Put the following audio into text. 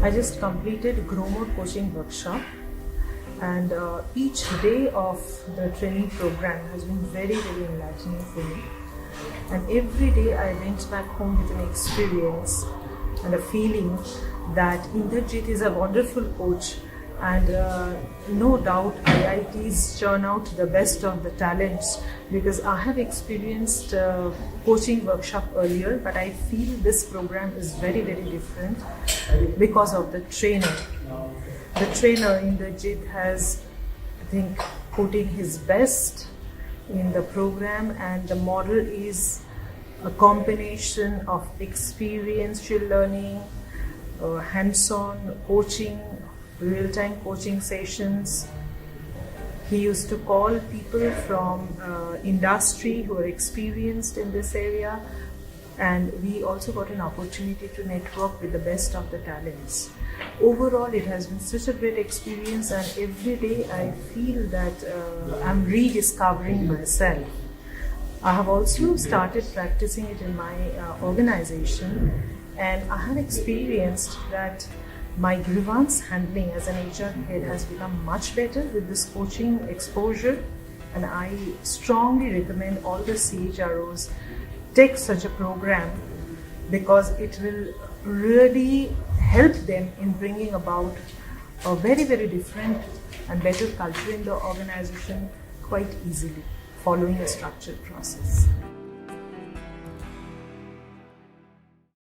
I just completed Grow More coaching workshop, and each day of the training program has been very, very enlightening for me. And every day I went back home with an experience and a feeling that Indrajit is a wonderful coach, and no doubt IITs churn out the best of the talents, because I have experienced coaching workshop earlier, but I feel this program is very, very different because of the trainer. The trainer Indrajit has, I think, put in his best in the program, and the model is a combination of experiential learning, hands-on coaching, real-time coaching sessions. He used to call people from industry who are experienced in this area, and we also got an opportunity to network with the best of the talents. Overall, it has been such a great experience, and every day I feel that I'm rediscovering myself. I have also started practicing it in my organization, and I have experienced that my grievance handling as an HR head has become much better with this coaching exposure, and I strongly recommend all the CHROs take such a program, because it will really help them in bringing about a very, very different and better culture in the organization quite easily, following a structured process.